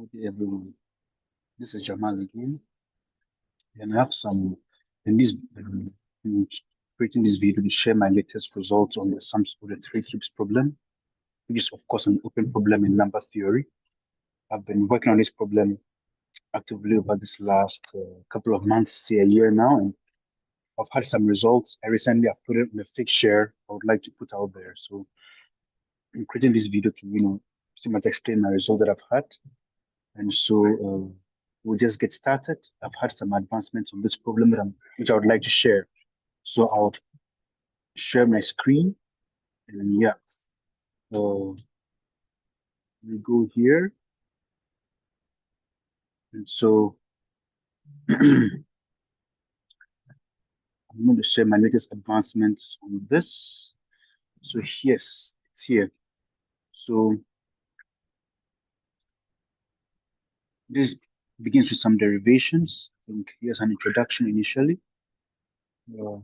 Okay, everyone. This is Jamal again, and I have some in this in creating this video to share my latest results on the sums of the three cubes problem, which is of course an open problem in number theory. I've been working on this problem actively over this last couple of months, say a year now, and I've had some results. I recently have put it in a fixed share I would like to put out there. So I'm creating this video to pretty much explain my result that I've had. And so we'll just get started. I've had some advancements on this problem which I would like to share. So I'll share my screen and yeah, we go here. And so I'm going to share my latest advancements on this. So yes, it's here. So this begins with some derivations. I think here's an introduction initially. Uh,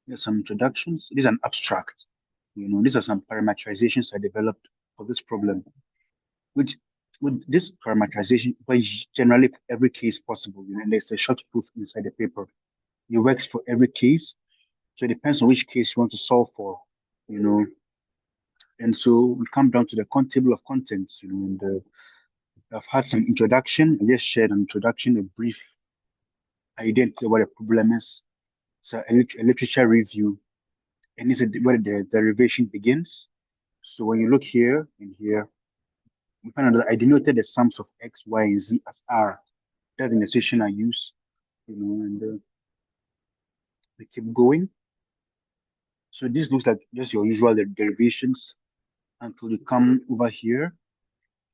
Here's some introductions. It is an abstract. These are some parameterizations I developed for this problem, which with this parameterization, but generally for every case possible, and there's a short proof inside the paper. It works for every case. So it depends on which case you want to solve for, you know. And so we come down to the table of contents, and I've had some introduction. I just shared an introduction, a brief idea of what the problem is. So a literature review, and this is where the derivation begins. So when you look here and here, you find out that I denoted the sums of x, y, and z as r. That's the notation I use, and we keep going. So this looks like just your usual derivations until you come over here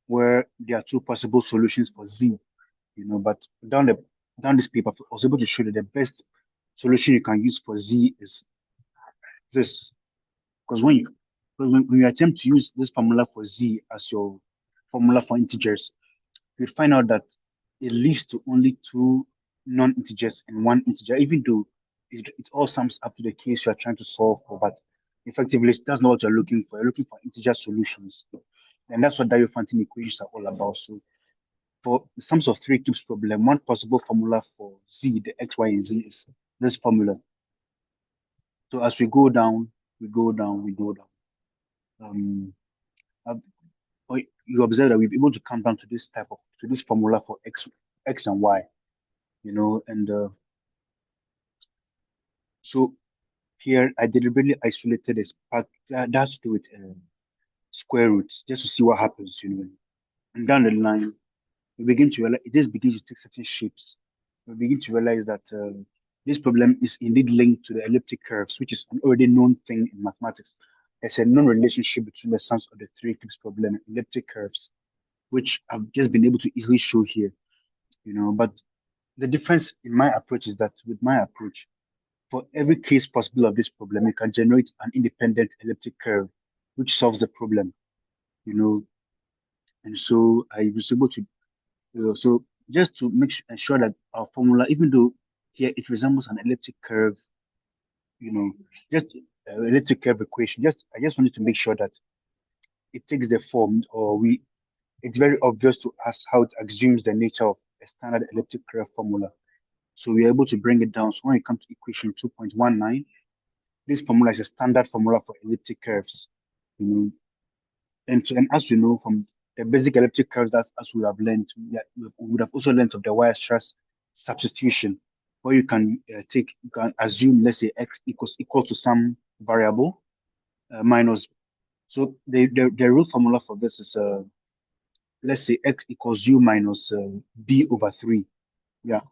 where there are two possible solutions for z, but down this paper, I was able to show that the best solution you can use for z is this. Because when you attempt to use this formula for z as your formula for integers, you find out that it leads to only two non-integers and one integer, even though it all sums up to the case you are trying to solve for. But effectively, that's not what you're looking for. You're looking for integer solutions. And that's what Diophantine equations are all about. So for the sums of three cubes problem, one possible formula for z, the x, y, and z is this formula. So as we go down, we go down, we go down. You observe that we've been able to come down to this formula for x and y, and so here I deliberately isolated this part that has to do with square roots just to see what happens, And down the line, we begin to realize this begins to take certain shapes. We begin to realize that this problem is indeed linked to the elliptic curves, which is an already known thing in mathematics. There's a known relationship between the sums of the three cubes problem and elliptic curves, which I've just been able to easily show here, But the difference in my approach is that with my approach, for every case possible of this problem, you can generate an independent elliptic curve, which solves the problem, you know. And so I was able to, so just to ensure that our formula, even though here it resembles an elliptic curve, just elliptic curve equation, I just wanted to make sure that it takes the form, it's very obvious to us how it assumes the nature of a standard elliptic curve formula. So we're able to bring it down. So when it comes to equation 2.19, this formula is a standard formula for elliptic curves. And as you know from the basic elliptic curves, that's as we have learned, we would have also learned of the Weierstrass substitution, where you can assume, let's say, x equal to some variable minus. So the real formula for this is let's say x equals u minus b over 3. Yeah.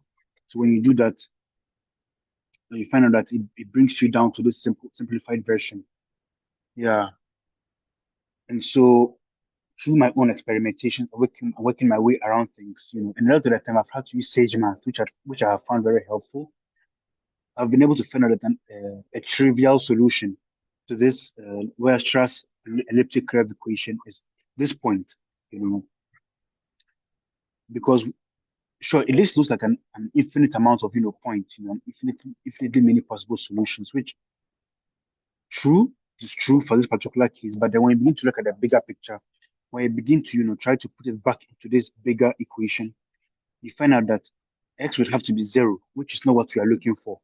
So when you do that, you find out that it brings you down to this simplified version. Yeah. And so through my own experimentation, working my way around things, and a lot of the time I've had to use Sage Math, which I have found very helpful. I've been able to find out that a trivial solution to this Weierstrass elliptic curve equation is this point, because sure, it looks like an infinite amount of points, infinitely many possible solutions, which true is true for this particular case. But then when you begin to look at the bigger picture, when you begin to, try to put it back into this bigger equation, you find out that x would have to be 0, which is not what we are looking for.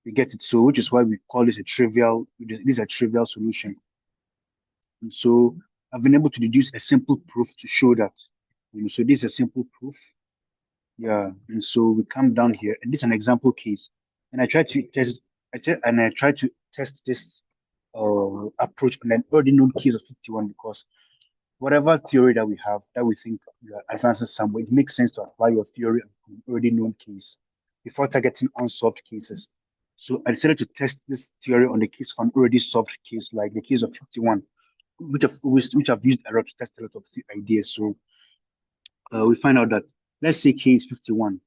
You get it? So, which is why we call this a trivial, this is a trivial solution. And so I've been able to deduce a simple proof to show that. So this is a simple proof. Yeah. And so we come down here, and this is an example case. And I try to test, I try to test this approach on an already known case of 51, because whatever theory that we have that we think advances somewhere, it makes sense to apply your theory on an already known case before targeting unsolved cases. So I decided to test this theory on the case of an already solved case, like the case of 51, which I've used a lot to test a lot of ideas. So we find out that, let's say case 51,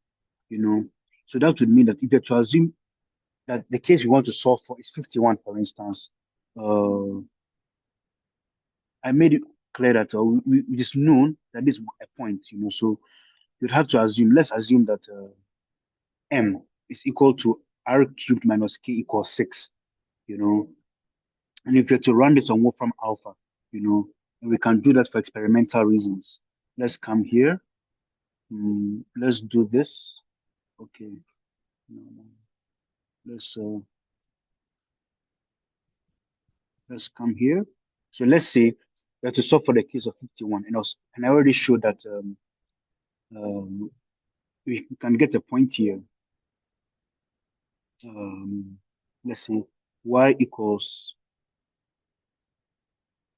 you know, so that would mean that if you to assume that the case we want to solve for is 51, for instance, uh, I made it clear that it is known that this is a point, so you'd have to assume, let's assume that m is equal to r cubed minus k equals 6, you know, and if you're to run this on Wolfram alpha, and we can do that for experimental reasons. Let's come here. Let's do this. Okay. No, no. Let's come here. So let's say that to solve for the case of 51, and I already showed that um, we can get a point here. Um, let's say y equals,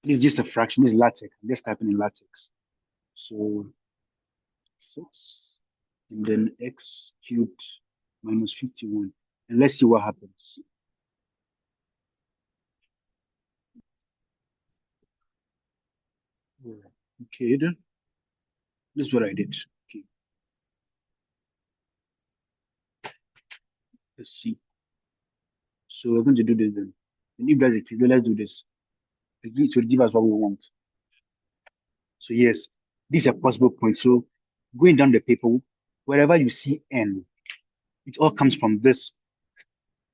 this is just a fraction, this is LaTeX. Let's type in LaTeX. So 6, and then x cubed minus 51. And let's see what happens. Okay, then this is what I did. Okay, let's see. So we're going to do this then. And if that's the case, then let's do this. It will give us what we want. So yes, this is a possible point. So going down the paper, wherever you see n, it all comes from this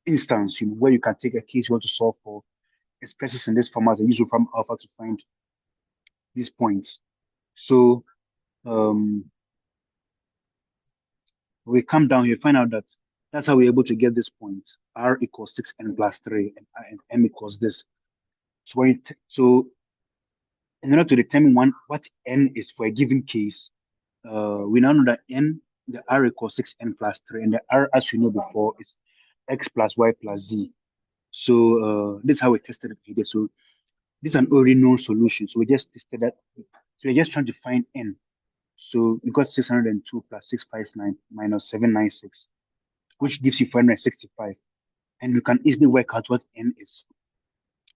instance, where you can take a case you want to solve for, express this in this format, and use from alpha to find these points. So we come down here, find out that that's how we're able to get this point. R equals 6n plus 3, and m equals this. So in order to determine what n is for a given case, we now know that the r equals 6n plus 3, and the r, as we know before, is x plus y plus z. So this is how we tested it here. So this is an already known solution. So we just tested that. So we're just trying to find n. So we got 602 plus 659 minus 796, which gives you 465. And you can easily work out what n is.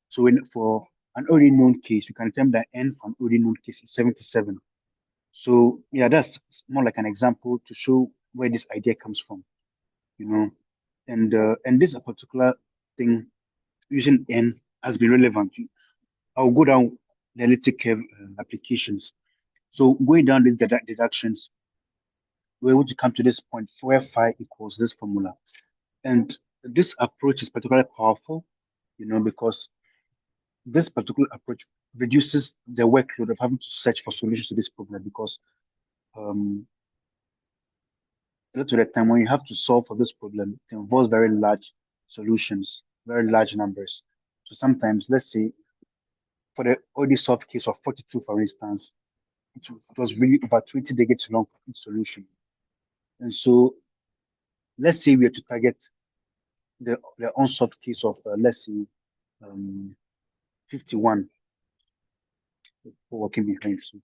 So for an already known case, you can determine that n for an already known case is 77. So yeah, that's more like an example to show where this idea comes from, you know. And this particular thing using n has been relevant. I'll go down the elliptic curve applications. So going down these deductions, we're able to come to this point where phi equals this formula. And this approach is particularly powerful, because this particular approach reduces the workload of having to search for solutions to this problem, because a lot of the time when you have to solve for this problem, it involves very large solutions, very large numbers. So sometimes, let's say, for the already solved case of 42, for instance, it was really about 20 decades long for each solution. And so let's say we are to target the unsolved case of, let's say, 51 for working behind. So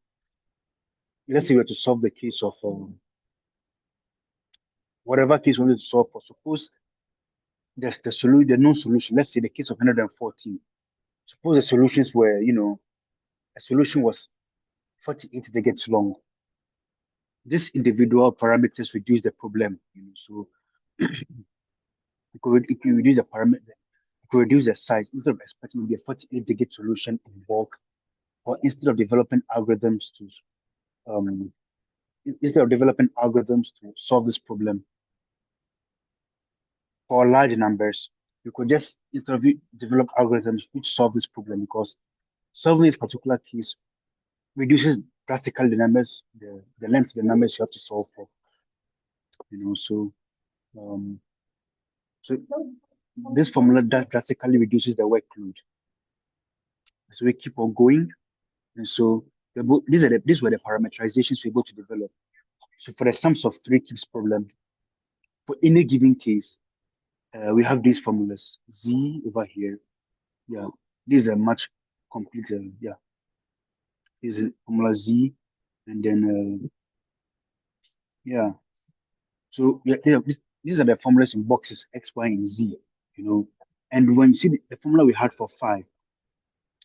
let's say we are to solve the case of whatever case we wanted to solve for. Suppose there's the known solution. Let's say the case of 114. Suppose the solutions were, a solution was 48 decades long. This individual parameters reduce the problem, so if you reduce the parameter, you could reduce the size instead of expecting maybe a 48 decade solution in bulk, or um, instead of developing algorithms to solve this problem for large numbers, you could just develop algorithms which solve this problem, because solving this particular case reduces drastically the length of the numbers you have to solve for. So um, so this formula that drastically reduces the workload. So we keep on going, and so these were the parameterizations we're able to develop. So for the sums of three cubes problem, for any given case, we have these formulas z over here. Yeah, this is a much complete. Yeah, this is formula z, and then yeah. So yeah, these are the formulas in boxes x, y, and z. You know, and when you see the formula we had for phi,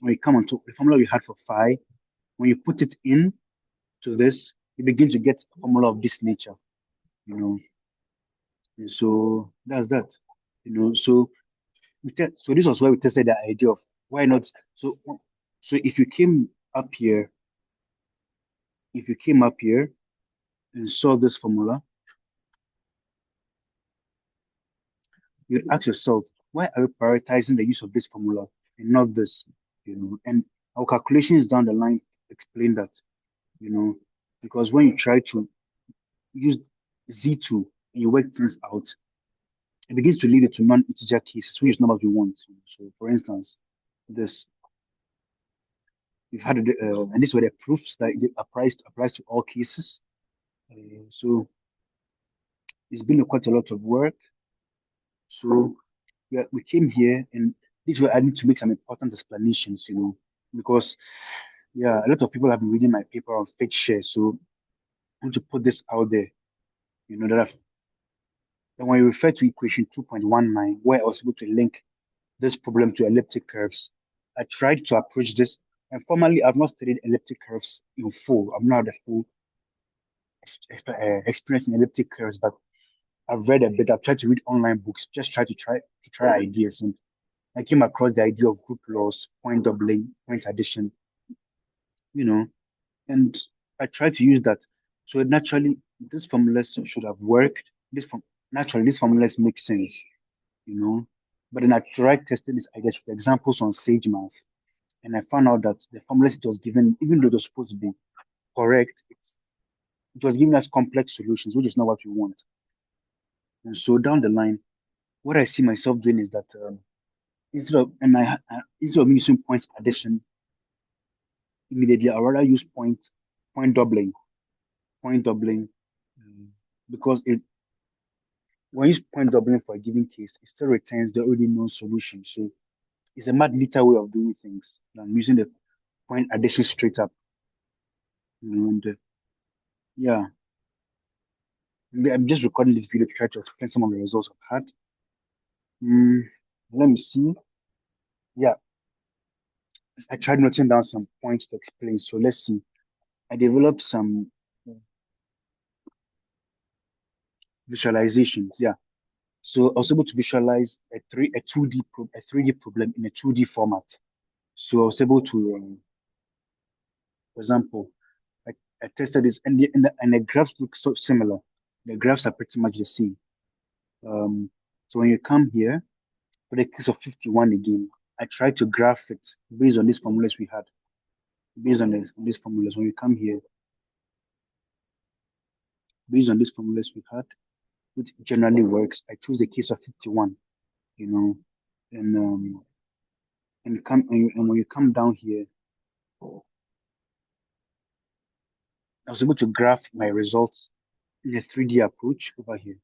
when you come on to the formula we had for phi, when you put it in to this, you begin to get a formula of this nature. You know, and so that's that. So so this was why we tested the idea of why not. So if you came up here and saw this formula, you'd ask yourself, why are we prioritizing the use of this formula and not this? And our calculations down the line explain that, you know, because when you try to use Z2 and you work things out, it begins to lead you to non-integer cases, which is not what we want. So, for instance, this we've had, and these were the proofs that it applies to all cases. So it's been quite a lot of work. So we came here, and this way I need to make some important explanations, because yeah, a lot of people have been reading my paper on fake shares. So I want to put this out there, that and when you refer to equation 2.19, where I was able to link this problem to elliptic curves, I tried to approach this. And formally, I've not studied elliptic curves in full. I'm not the full experience in elliptic curves, but I've read a bit. I've tried to read online books, just try ideas, and I came across the idea of group laws, point doubling, point addition, you know, and I tried to use that. So naturally, this formulas should have worked. Naturally, these formulas make sense, you know. But then I tried testing this idea with examples on Sage Math, and I found out that the formulas it was given, even though it was supposed to be correct, it was giving us complex solutions, which is not what we want. And so down the line, what I see myself doing is that instead of using point addition immediately, I'd rather use point doubling, point doubling, um, because when you use point doubling for a given case, it still retains the already known solution. So it's a much neater way of doing things than using the point addition straight up. And yeah, I'm just recording this video to try to explain some of the results I've had. Mm, Let me see. Yeah, I tried noting down some points to explain. So let's see. I developed some visualizations. Yeah. So I was able to visualize a 3D problem in a 2D format. So I was able to, for example, I, I tested this, and the graphs look so similar. The graphs are pretty much the same. Um, so when you come here, for the case of 51 again, I tried to graph it based on these formulas we had. Based on these formulas, when you come here, based on these formulas we had, which generally works, I choose the case of 51, you know, and and when you come down here, I was able to graph my results in a 3D approach over here.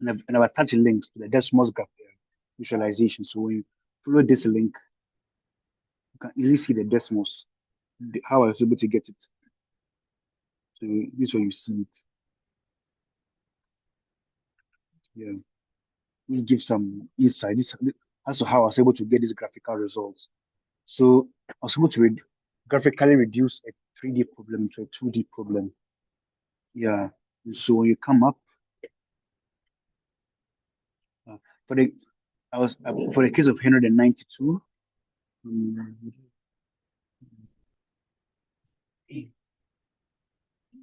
And I've attached links to the Desmos graph visualization. So when you follow this link, you can easily see the Desmos, how I was able to get it. So this is where you see it. Yeah, we give some insight as to how I was able to get these graphical results. So I was able to graphically reduce a 3D problem to a 2D problem. Yeah. And so when you come up uh, for the I was for the case of 192. um,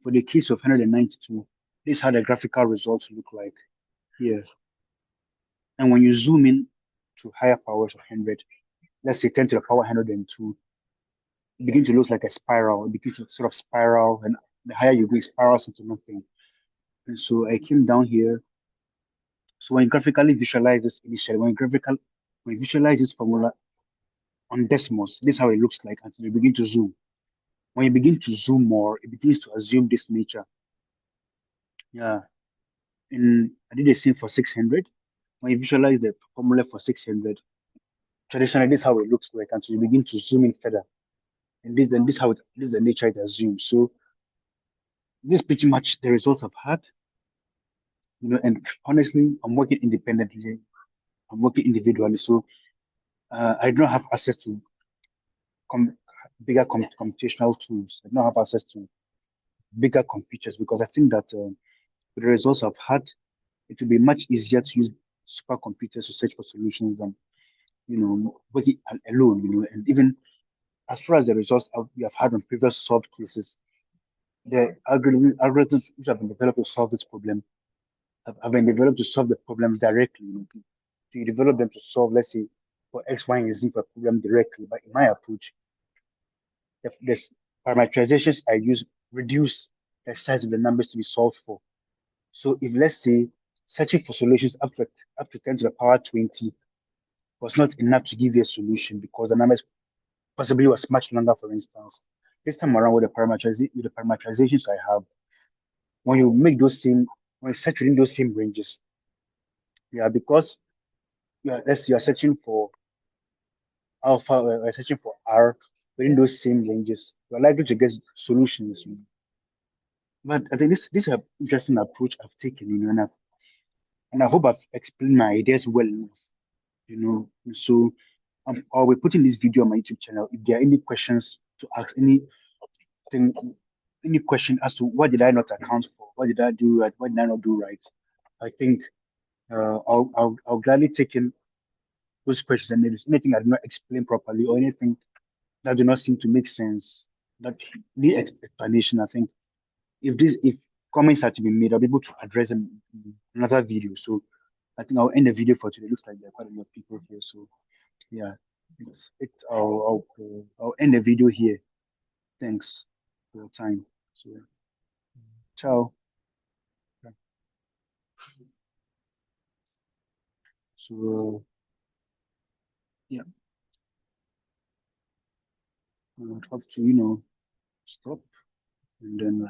for the case of 192, this is how the graphical results look like here. And when you zoom in to higher powers of 100, let's say 10 to the power 102, begin to look like a spiral. It begins to sort of spiral, and the higher you go, it spirals into nothing. And so I came down here. So when you graphically visualize this initially, when you visualize this formula on Desmos, this is how it looks like until you begin to zoom. When you begin to zoom more, it begins to assume this nature. Yeah. And I did the same for 600. When you visualize the formula for 600, traditionally this is how it looks like until you begin to zoom in further. And this is the nature it assumes. So this is pretty much the results I've had. And honestly, I'm working independently. I'm working individually. So I don't have access to com- bigger computational tools. I don't have access to bigger computers because I think that with the results I've had, it will be much easier to use supercomputers to search for solutions than working alone. And even as far as the results we have had on previous solved cases, the algorithms which have been developed to solve this problem have been developed to solve the problem directly. So you develop them to solve, let's say, for X, Y, and Z for a problem directly. But in my approach, the parameterizations I use reduce the size of the numbers to be solved for. So if let's say searching for solutions up to 10 to the power 20 was not enough to give you a solution because the numbers possibly was much longer, for instance. This time around with the parameterizations I have, when you make those same when you search within those same ranges, yeah, because let's say you're searching for alpha, we're searching for R within those same ranges, you're likely to get solutions. But I think this is an interesting approach I've taken, and I hope I've explained my ideas well enough. So I'll be putting this video on my YouTube channel. If there are any questions to ask, anything, any question as to what did I not account for, what did I do right, what did I not do right, I think I'll gladly take in those questions. And if there's anything I did not explain properly or anything that do not seem to make sense, that the explanation, I think if comments are to be made, I'll be able to address them in another video. So I think I'll end the video for today. It looks like there are quite a lot of people here. So yeah, I'll end the video here. Thanks for your time. So ciao. So yeah, I would have to stop and then